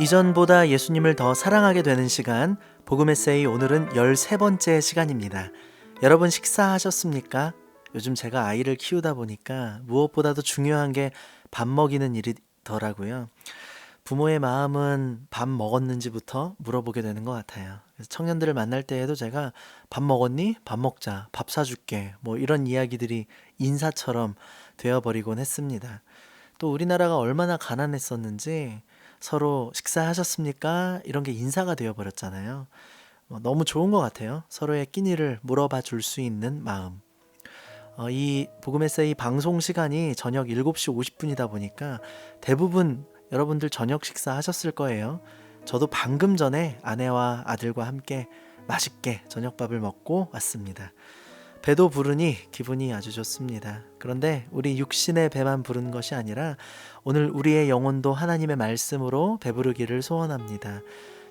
이전보다 예수님을 더 사랑하게 되는 시간, 복음 에세이 오늘은 13번째 시간입니다. 여러분 식사하셨습니까? 요즘 제가 아이를 키우다 보니까 무엇보다도 중요한 게 밥 먹이는 일이더라고요. 부모의 마음은 밥 먹었는지부터 물어보게 되는 것 같아요. 그래서 청년들을 만날 때에도 제가 밥 먹었니? 밥 먹자. 밥 사줄게. 뭐 이런 이야기들이 인사처럼 되어버리곤 했습니다. 또 우리나라가 얼마나 가난했었는지 서로 식사하셨습니까? 이런 게 인사가 되어버렸잖아요. 너무 좋은 것 같아요. 서로의 끼니를 물어봐 줄 수 있는 마음. 이 복음 에세이 방송 시간이 저녁 7시 50분이다 보니까 대부분 여러분들 저녁 식사 하셨을 거예요. 저도 방금 전에 아내와 아들과 함께 맛있게 저녁밥을 먹고 왔습니다. 배도 부르니 기분이 아주 좋습니다. 그런데 우리 육신의 배만 부른 것이 아니라 오늘 우리의 영혼도 하나님의 말씀으로 배부르기를 소원합니다.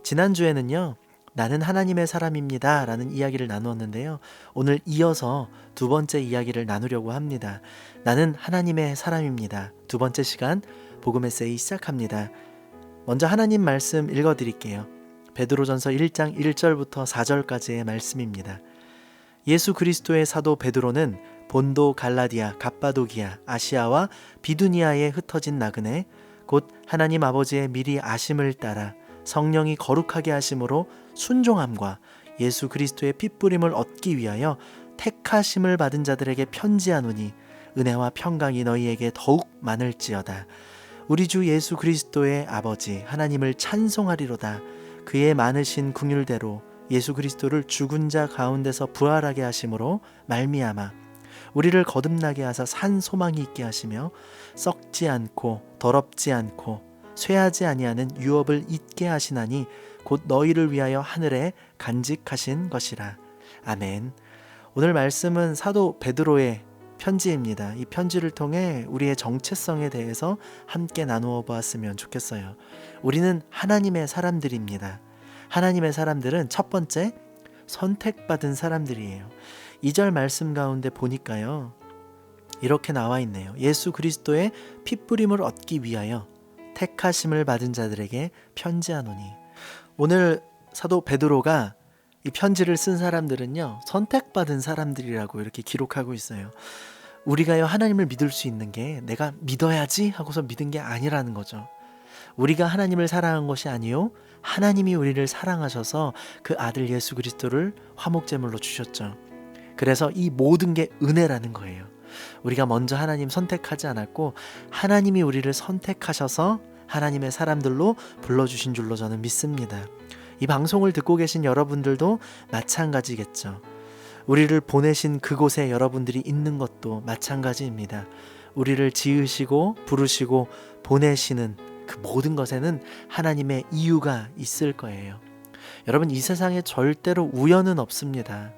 지난주에는요, 나는 하나님의 사람입니다 라는 이야기를 나누었는데요. 오늘 이어서 두 번째 이야기를 나누려고 합니다. 나는 하나님의 사람입니다. 두 번째 시간 복음 에세이 시작합니다. 먼저 하나님 말씀 읽어드릴게요. 베드로전서 1장 1절부터 4절까지의 말씀입니다. 예수 그리스도의 사도 베드로는 본도, 갈라디아, 갑바도기아, 아시아와 비두니아에 흩어진 나그네 곧 하나님 아버지의 미리 아심을 따라 성령이 거룩하게 하심으로 순종함과 예수 그리스도의 핏부림을 얻기 위하여 택하심을 받은 자들에게 편지하노니 은혜와 평강이 너희에게 더욱 많을지어다. 우리 주 예수 그리스도의 아버지 하나님을 찬송하리로다. 그의 많으신 긍휼대로 예수 그리스도를 죽은 자 가운데서 부활하게 하심으로 말미암아 우리를 거듭나게 하사 산 소망이 있게 하시며 썩지 않고 더럽지 않고 쇠하지 아니하는 유업을 잊게 하시나니 곧 너희를 위하여 하늘에 간직하신 것이라. 아멘. 오늘 말씀은 사도 베드로의 편지입니다. 이 편지를 통해 우리의 정체성에 대해서 함께 나누어 보았으면 좋겠어요. 우리는 하나님의 사람들입니다. 하나님의 사람들은 첫 번째, 선택받은 사람들이에요. 2절 말씀 가운데 보니까요, 이렇게 나와 있네요. 예수 그리스도의 핏부림을 얻기 위하여 택하심을 받은 자들에게 편지하노니. 오늘 사도 베드로가 이 편지를 쓴 사람들은요, 선택받은 사람들이라고 이렇게 기록하고 있어요. 우리가요, 하나님을 믿을 수 있는 게 내가 믿어야지 하고서 믿은 게 아니라는 거죠. 우리가 하나님을 사랑한 것이 아니요, 하나님이 우리를 사랑하셔서 그 아들 예수 그리스도를 화목제물로 주셨죠. 그래서 이 모든 게 은혜라는 거예요. 우리가 먼저 하나님 선택하지 않았고 하나님이 우리를 선택하셔서 하나님의 사람들로 불러주신 줄로 저는 믿습니다. 이 방송을 듣고 계신 여러분들도 마찬가지겠죠. 우리를 보내신 그곳에 여러분들이 있는 것도 마찬가지입니다. 우리를 지으시고 부르시고 보내시는 그 모든 것에는 하나님의 이유가 있을 거예요. 여러분, 이 세상에 절대로 우연은 없습니다.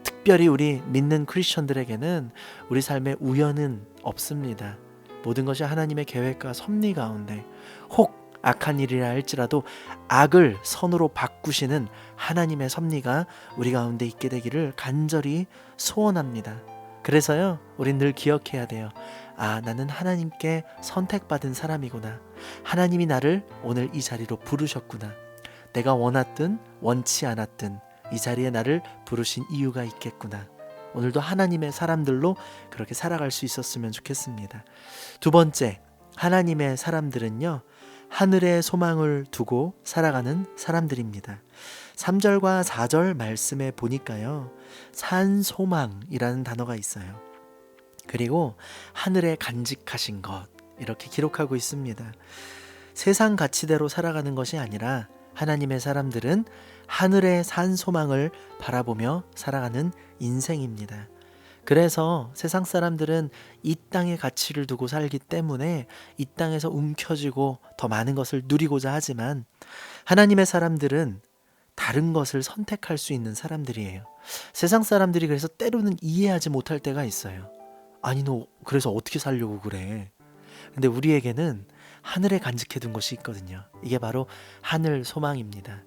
특별히 우리 믿는 크리스천들에게는 우리 삶에 우연은 없습니다. 모든 것이 하나님의 계획과 섭리 가운데 혹 악한 일이라 할지라도 악을 선으로 바꾸시는 하나님의 섭리가 우리 가운데 있게 되기를 간절히 소원합니다. 그래서요, 우린 늘 기억해야 돼요. 나는 하나님께 선택받은 사람이구나. 하나님이 나를 오늘 이 자리로 부르셨구나. 내가 원했든 원치 않았든 이 자리에 나를 부르신 이유가 있겠구나. 오늘도 하나님의 사람들로 그렇게 살아갈 수 있었으면 좋겠습니다. 두 번째, 하나님의 사람들은요, 하늘의 소망을 두고 살아가는 사람들입니다. 3절과 4절 말씀에 보니까요, 산 소망이라는 단어가 있어요. 그리고 하늘에 간직하신 것, 이렇게 기록하고 있습니다. 세상 가치대로 살아가는 것이 아니라 하나님의 사람들은 하늘의 산 소망을 바라보며 살아가는 인생입니다. 그래서 세상 사람들은 이 땅의 가치를 두고 살기 때문에 이 땅에서 움켜쥐고 더 많은 것을 누리고자 하지만 하나님의 사람들은 다른 것을 선택할 수 있는 사람들이에요. 세상 사람들이 그래서 때로는 이해하지 못할 때가 있어요. 아니, 너 그래서 어떻게 살려고 그래? 근데 우리에게는 하늘에 간직해둔 것이 있거든요. 이게 바로 하늘 소망입니다.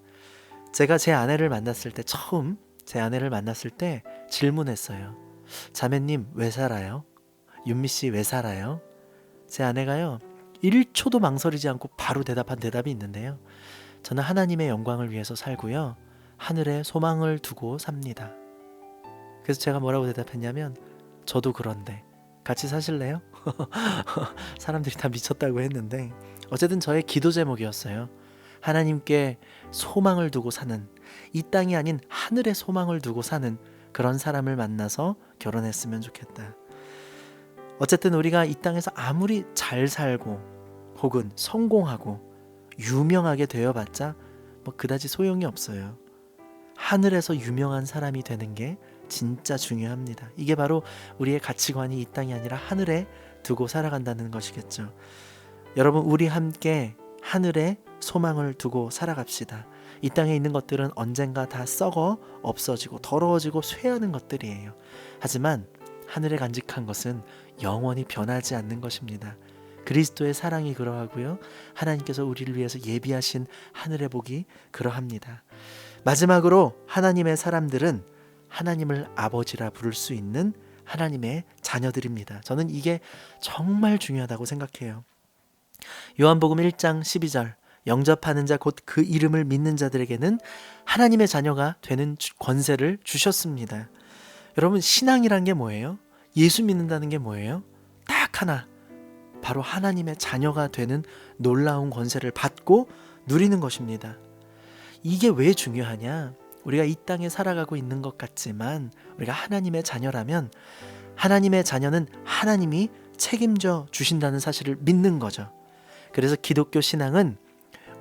제가 제 아내를 만났을 때, 처음 제 아내를 만났을 때 질문했어요. 자매님 왜 살아요? 윤미 씨 왜 살아요? 제 아내가요, 1초도 망설이지 않고 바로 대답한 대답이 있는데요. 저는 하나님의 영광을 위해서 살고요. 하늘에 소망을 두고 삽니다. 그래서 제가 뭐라고 대답했냐면 저도 그런데 같이 사실래요? 사람들이 다 미쳤다고 했는데 어쨌든 저의 기도 제목이었어요. 하나님께 소망을 두고 사는, 이 땅이 아닌 하늘에 소망을 두고 사는 그런 사람을 만나서 결혼했으면 좋겠다. 어쨌든 우리가 이 땅에서 아무리 잘 살고 혹은 성공하고 유명하게 되어봤자 뭐 그다지 소용이 없어요. 하늘에서 유명한 사람이 되는 게 진짜 중요합니다. 이게 바로 우리의 가치관이 이 땅이 아니라 하늘에 두고 살아간다는 것이겠죠. 여러분, 우리 함께 하늘에 소망을 두고 살아갑시다. 이 땅에 있는 것들은 언젠가 다 썩어 없어지고 더러워지고 쇠하는 것들이에요. 하지만 하늘에 간직한 것은 영원히 변하지 않는 것입니다. 그리스도의 사랑이 그러하고요. 하나님께서 우리를 위해서 예비하신 하늘의 복이 그러합니다. 마지막으로 하나님의 사람들은 하나님을 아버지라 부를 수 있는 하나님의 자녀들입니다. 저는 이게 정말 중요하다고 생각해요. 요한복음 1장 12절, 영접하는 자 곧 그 이름을 믿는 자들에게는 하나님의 자녀가 되는 권세를 주셨습니다. 여러분, 신앙이란 게 뭐예요? 예수 믿는다는 게 뭐예요? 딱 하나, 바로 하나님의 자녀가 되는 놀라운 권세를 받고 누리는 것입니다. 이게 왜 중요하냐? 우리가 이 땅에 살아가고 있는 것 같지만 우리가 하나님의 자녀라면 하나님의 자녀는 하나님이 책임져 주신다는 사실을 믿는 거죠. 그래서 기독교 신앙은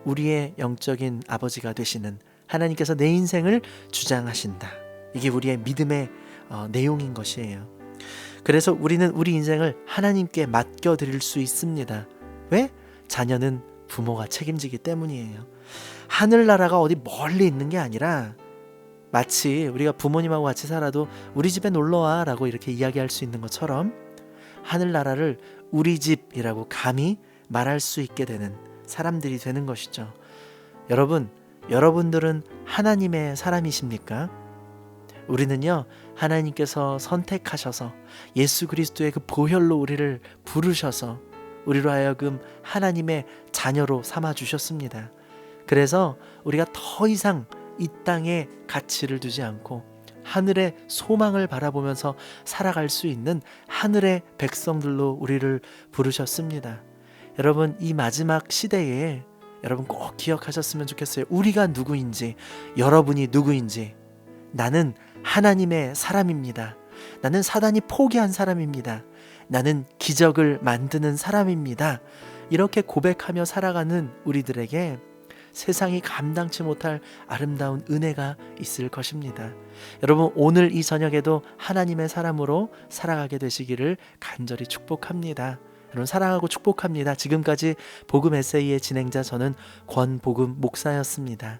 우리의 영적인 아버지가 되시는 하나님께서 내 인생을 주장하신다. 이게 우리의 믿음의 내용인 것이에요. 그래서 우리는 우리 인생을 하나님께 맡겨드릴 수 있습니다. 왜? 자녀는 부모가 책임지기 때문이에요. 하늘나라가 어디 멀리 있는 게 아니라 마치 우리가 부모님하고 같이 살아도 우리 집에 놀러와 라고 이렇게 이야기할 수 있는 것처럼 하늘나라를 우리 집이라고 감히 말할 수 있게 되는 사람들이 되는 것이죠. 여러분, 여러분들은 하나님의 사람이십니까? 우리는요, 하나님께서 선택하셔서 예수 그리스도의 그 보혈로 우리를 부르셔서 우리로 하여금 하나님의 자녀로 삼아 주셨습니다. 그래서 우리가 더 이상 이 땅에 가치를 두지 않고 하늘의 소망을 바라보면서 살아갈 수 있는 하늘의 백성들로 우리를 부르셨습니다. 여러분, 이 마지막 시대에 여러분 꼭 기억하셨으면 좋겠어요. 우리가 누구인지, 여러분이 누구인지. 나는 하나님의 사람입니다. 나는 사단이 포기한 사람입니다. 나는 기적을 만드는 사람입니다. 이렇게 고백하며 살아가는 우리들에게 세상이 감당치 못할 아름다운 은혜가 있을 것입니다. 여러분, 오늘 이 저녁에도 하나님의 사람으로 살아가게 되시기를 간절히 축복합니다. 여러분, 사랑하고 축복합니다. 지금까지 복음 에세이의 진행자 저는 권복음 목사였습니다.